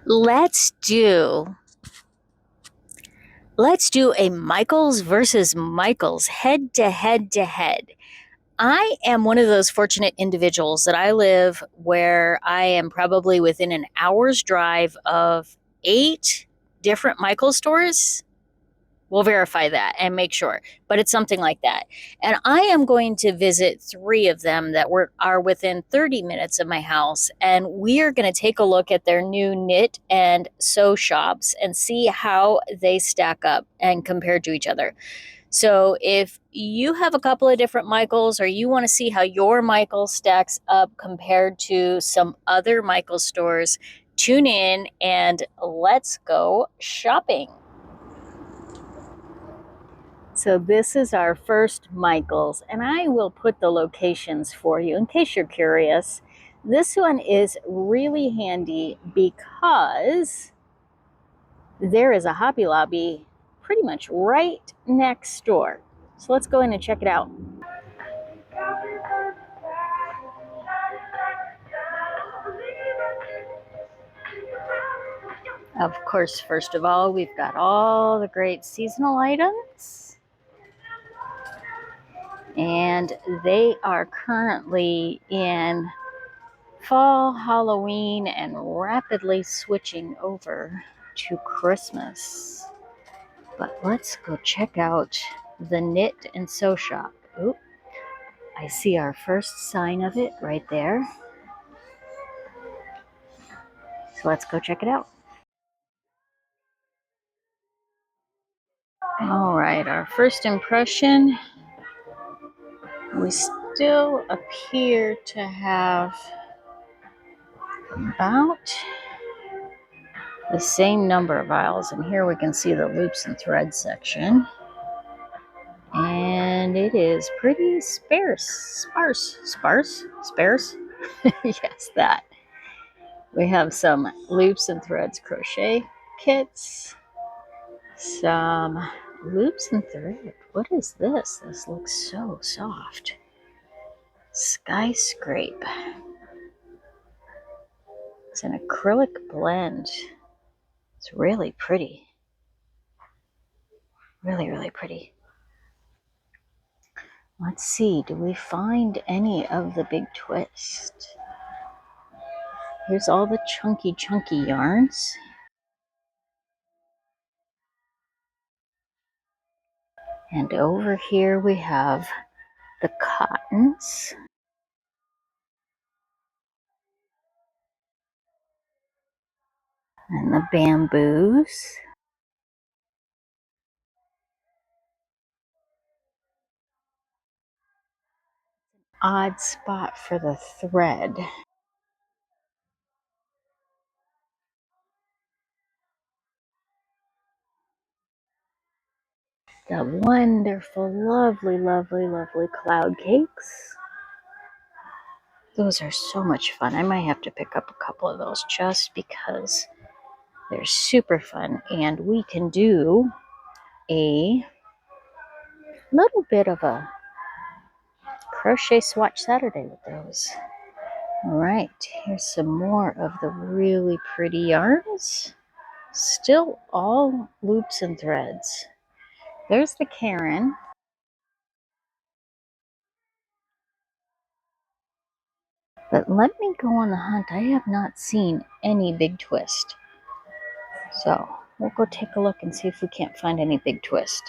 Let's do a Michaels versus Michaels head to head to head. I am one of those fortunate individuals that I live where I am probably within an hour's drive of 8 different Michaels stores. We'll verify that and make sure, but it's something like that. And I am going to visit 3 of them that are within 30 minutes of my house. And we are going to take a look at their new knit and sew shops and see how they stack up and compared to each other. So if you have a couple of different Michaels or you want to see how your Michael stacks up compared to some other Michael stores, tune in and let's go shopping. So this is our first Michaels, and I will put the locations for you in case you're curious. This one is really handy because there is a Hobby Lobby pretty much right next door. So let's go in and check it out. Of course, first of all, we've got all the great seasonal items. And they are currently in fall, Halloween, and rapidly switching over to Christmas. But let's go check out the knit and sew shop. Oop, I see our first sign of it right there. So let's go check it out. All right, our first impression, we still appear to have about the same number of aisles, and here we can see the loops and threads section. And it is pretty sparse. Yes, that. We have some loops and threads crochet kits, some loops and thread. What is this? This looks so soft. Sky Scrape. It's an acrylic blend. It's really pretty. Really, really pretty. Let's see, do we find any of the big twist? Here's all the chunky yarns. And over here we have the cottons. And the bamboos. Odd spot for the thread. The wonderful, lovely, lovely, lovely cloud cakes. Those are so much fun. I might have to pick up a couple of those just because they're super fun. And we can do a little bit of a crochet swatch Saturday with those. All right, here's some more of the really pretty yarns. Still all loops and threads. There's the Karen. But let me go on the hunt. I have not seen any big twist. So we'll go take a look and see if we can't find any big twist.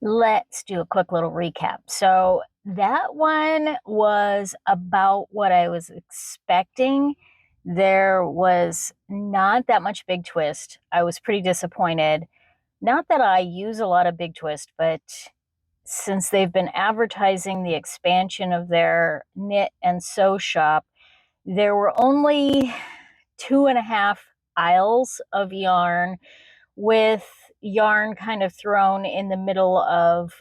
Let's do a quick little recap. So That one was about what I was expecting. There was not that much big twist. I was pretty disappointed. Not that I use a lot of big twist, but since they've been advertising the expansion of their knit and sew shop, there were only 2.5 aisles of yarn, with yarn kind of thrown in the middle of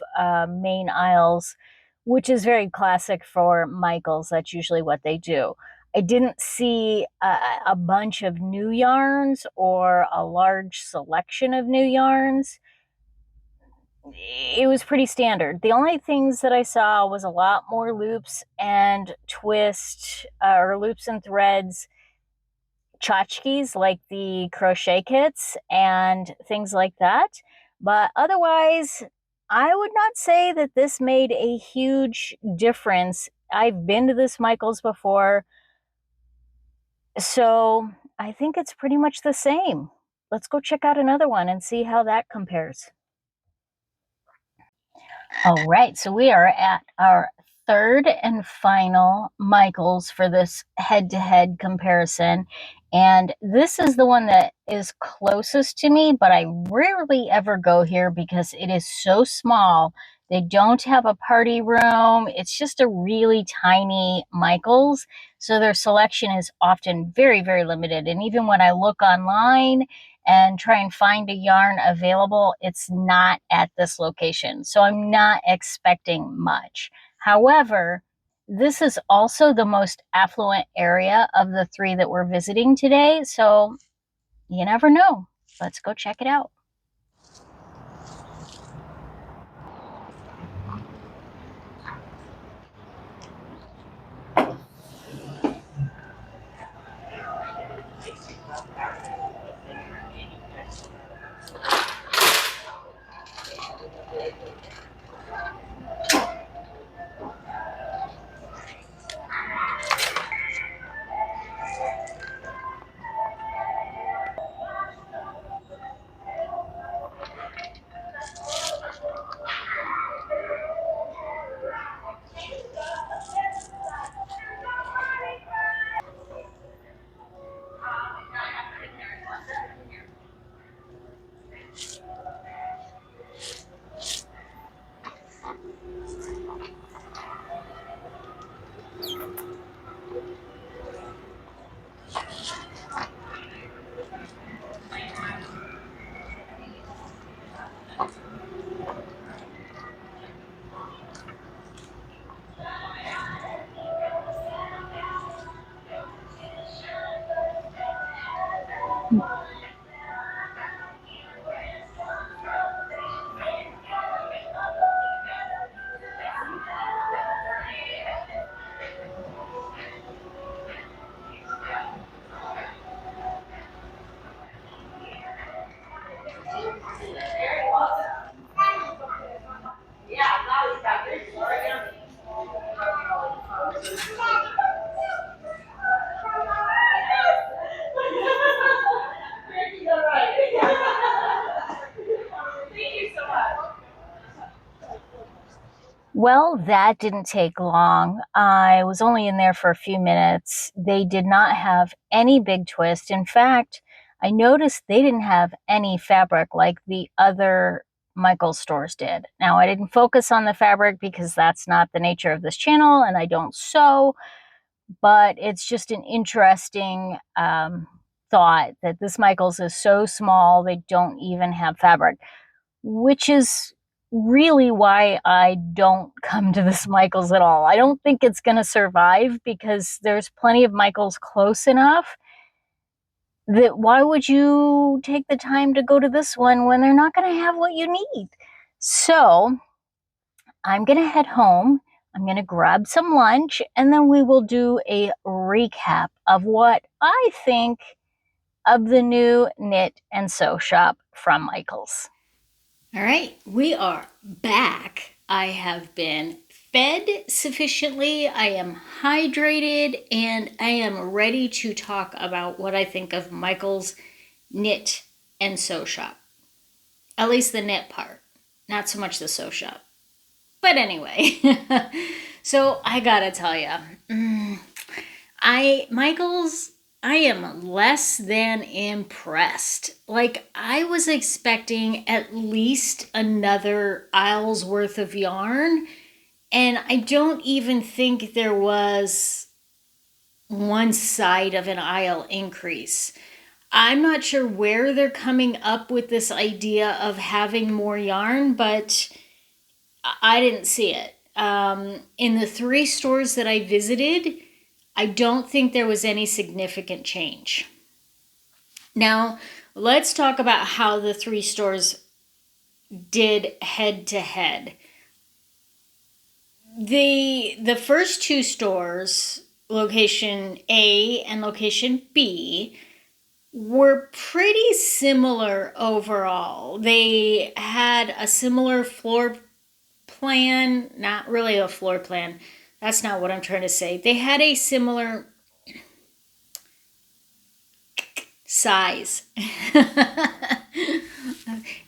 main aisles, which is very classic for Michaels. That's usually what they do. I didn't see a bunch of new yarns or a large selection of new yarns. It was pretty standard. The only things that I saw was a lot more loops and twist, or loops and threads, tchotchkes like the crochet kits and things like that. But otherwise, I would not say that this made a huge difference. I've been to this Michaels before, so I think it's pretty much the same. Let's go check out another one and see how that compares. All right, so we are at our third and final Michaels for this head-to-head comparison. And this is the one that is closest to me, but I rarely ever go here because it is so small. They don't have a party room. It's just a really tiny Michaels. So their selection is often very, very limited. And even when I look online and try and find a yarn available, it's not at this location. So I'm not expecting much. However, this is also the most affluent area of the three that we're visiting today. So you never know. Let's go check it out. Well, that didn't take long. I was only in there for a few minutes. They did not have any big twist. In fact, I noticed they didn't have any fabric like the other Michaels stores did. Now, I didn't focus on the fabric because that's not the nature of this channel and I don't sew, but it's just an interesting thought that this Michaels is so small, they don't even have fabric, which is really why I don't come to this Michaels at all. I don't think it's going to survive because there's plenty of Michaels close enough that why would you take the time to go to this one when they're not going to have what you need? So I'm going to head home. I'm going to grab some lunch and then we will do a recap of what I think of the new knit and sew shop from Michaels. All right, we are back. I have been fed sufficiently, I am hydrated, and I am ready to talk about what I think of Michael's knit and sew shop. At least the knit part, not so much the sew shop. But anyway, so I gotta tell you, Michael's, I am less than impressed. Like, I was expecting at least another aisle's worth of yarn, and I don't even think there was one side of an aisle increase. I'm not sure where they're coming up with this idea of having more yarn, but I didn't see it. In the 3 stores that I visited, I don't think there was any significant change. Now, let's talk about how the 3 stores did head to head. The first 2 stores, location A and location B, were pretty similar overall. They had a similar floor plan, not really a floor plan. That's not what I'm trying to say. They had a similar size.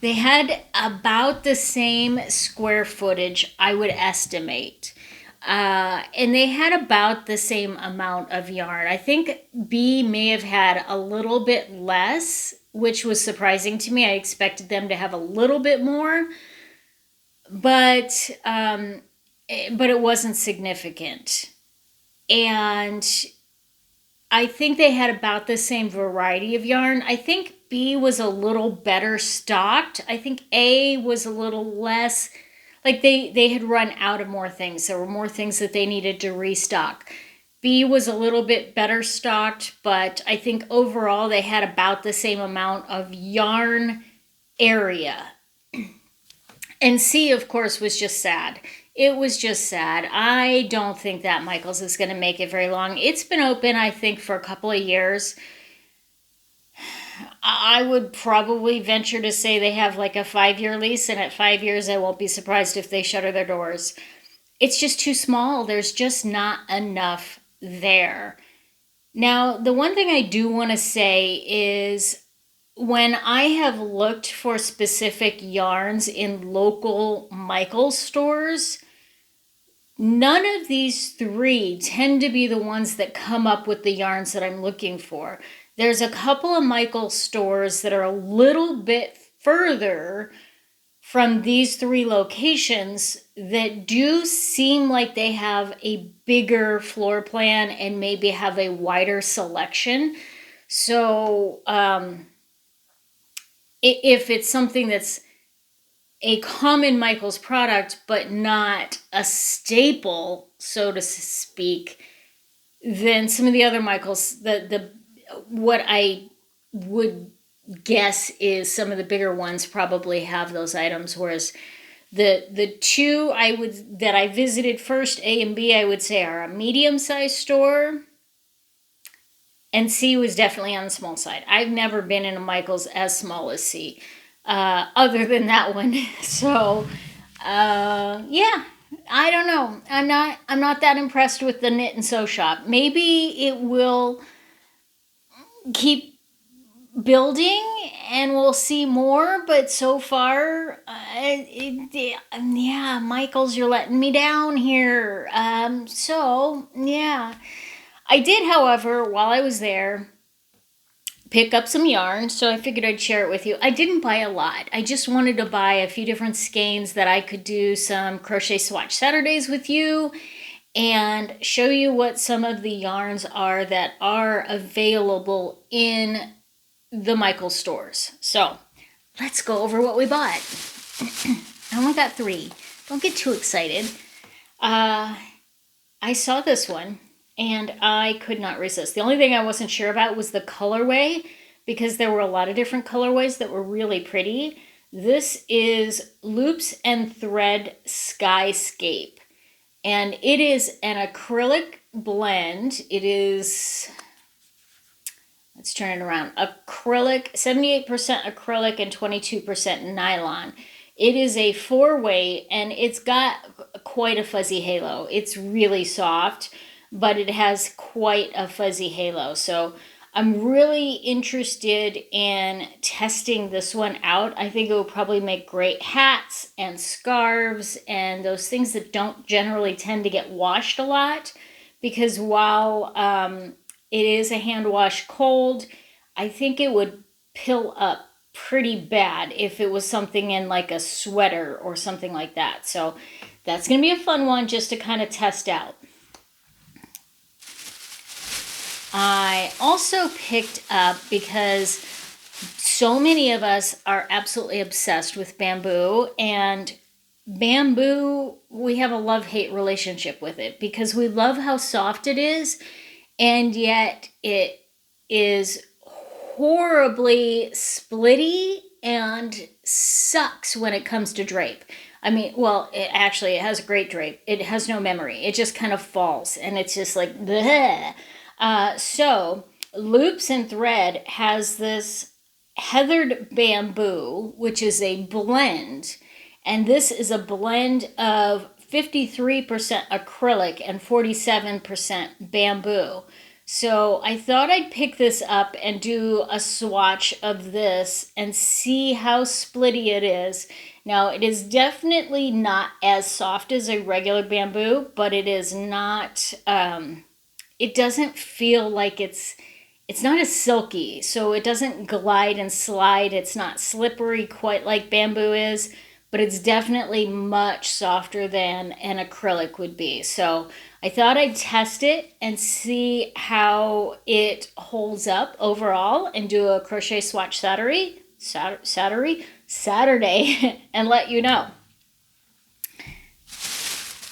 They had about the same square footage, I would estimate. And they had about the same amount of yarn. I think B may have had a little bit less, which was surprising to me. I expected them to have a little bit more, but it wasn't significant. And I think they had about the same variety of yarn. I think B was a little better stocked. I think A was a little less, like they had run out of more things. There were more things that they needed to restock. B was a little bit better stocked, but I think overall they had about the same amount of yarn area. And C, of course, was just sad. It was just sad. I don't think that Michael's is going to make it very long. It's been open, I think, for a couple of years. I would probably venture to say they have like a 5-year lease, and at 5 years, I won't be surprised if they shutter their doors. It's just too small. There's just not enough there. Now, the one thing I do want to say is when I have looked for specific yarns in local Michael's stores, none of these 3 tend to be the ones that come up with the yarns that I'm looking for. There's a couple of Michael's stores that are a little bit further from these 3 locations that do seem like they have a bigger floor plan and maybe have a wider selection. So if it's something that's a common Michael's product, but not a staple, so to speak, then some of the other Michael's, what I would guess is some of the bigger ones probably have those items, whereas the 2 that I visited first, A and B, I would say are a medium-sized store, and C was definitely on the small side. I've never been in a Michael's as small as C, other than that one. So, yeah, I don't know. I'm not that impressed with the knit and sew shop. Maybe it will keep building and we'll see more, but so far, yeah, Michael's, you're letting me down here. So, yeah. I did, however, while I was there, pick up some yarn, so I figured I'd share it with you. I didn't buy a lot. I just wanted to buy a few different skeins that I could do some Crochet Swatch Saturdays with you and show you what some of the yarns are that are available in the Michael's stores. So let's go over what we bought. I only got 3. Don't get too excited. I saw this one and I could not resist. The only thing I wasn't sure about was the colorway, because there were a lot of different colorways that were really pretty. This is Loops and Thread Skyscape, and it is an acrylic blend. It is, let's turn it around, acrylic, 78% acrylic and 22% nylon. It is a 4-way, and it's got quite a fuzzy halo. It's really soft, but it has quite a fuzzy halo. So I'm really interested in testing this one out. I think it will probably make great hats and scarves and those things that don't generally tend to get washed a lot, because while it is a hand wash cold, I think it would pill up pretty bad if it was something in like a sweater or something like that. So that's going to be a fun one just to kind of test out. I also picked up, because so many of us are absolutely obsessed with bamboo, and bamboo, we have a love-hate relationship with it because we love how soft it is, and yet it is horribly splitty and sucks when it comes to drape. I mean, well, it has a great drape. It has no memory. It just kind of falls, and it's just like, bleh. So Loops and Thread has this heathered bamboo, which is a blend, and this is a blend of 53% acrylic and 47% bamboo. So I thought I'd pick this up and do a swatch of this and see how splitty it is. Now, it is definitely not as soft as a regular bamboo, but it is not, it doesn't feel like it's not as silky, so it doesn't glide and slide. It's not slippery quite like bamboo is, but it's definitely much softer than an acrylic would be. So I thought I'd test it and see how it holds up overall and do a crochet swatch Saturday and let you know.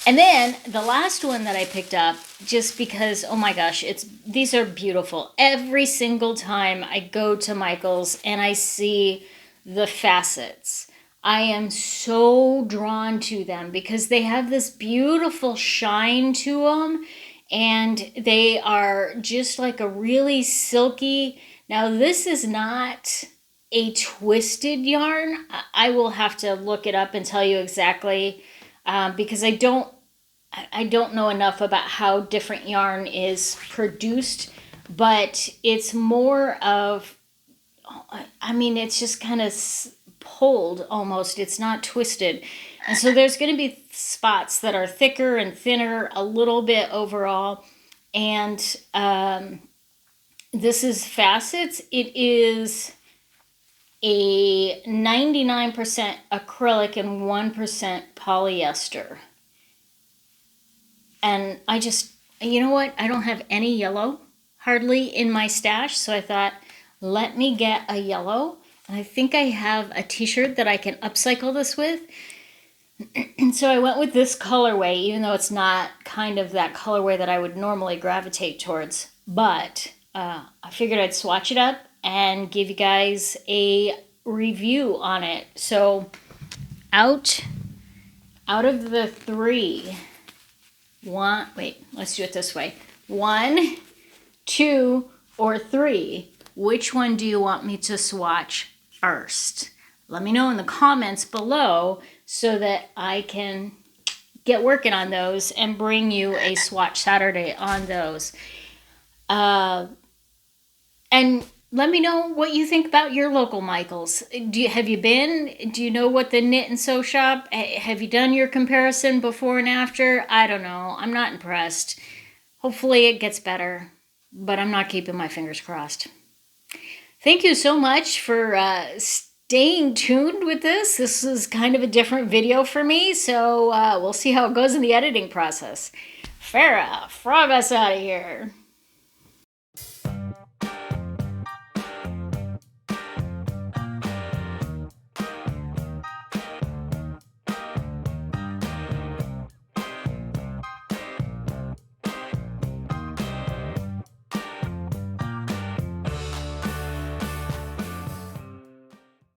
And then the last one that I picked up, just because, oh my gosh, these are beautiful. Every single time I go to Michael's and I see the facets, I am so drawn to them because they have this beautiful shine to them, and they are just like a really silky. Now, this is not a twisted yarn. I will have to look it up and tell you exactly, because I don't know enough about how different yarn is produced, but it's more of, I mean, it's just kind of pulled almost. It's not twisted. And so there's going to be spots that are thicker and thinner a little bit overall. And this is facets. It is a 99% acrylic and 1% polyester. And I just, you know what? I don't have any yellow hardly in my stash. So I thought, let me get a yellow. And I think I have a t-shirt that I can upcycle this with. And so I went with this colorway, even though it's not kind of that colorway that I would normally gravitate towards. But I figured I'd swatch it up and give you guys a review on it. So out of the three, let's do it this way. 1, 2, or 3. Which one do you want me to swatch first? Let me know in the comments below so that I can get working on those and bring you a swatch Saturday on those. And let me know what you think about your local Michaels. Have you been? Do you know what the knit and sew shop? Have you done your comparison before and after? I don't know. I'm not impressed. Hopefully it gets better, but I'm not keeping my fingers crossed. Thank you so much for staying tuned with this. This is kind of a different video for me, so we'll see how it goes in the editing process. Farrah, frog us out of here.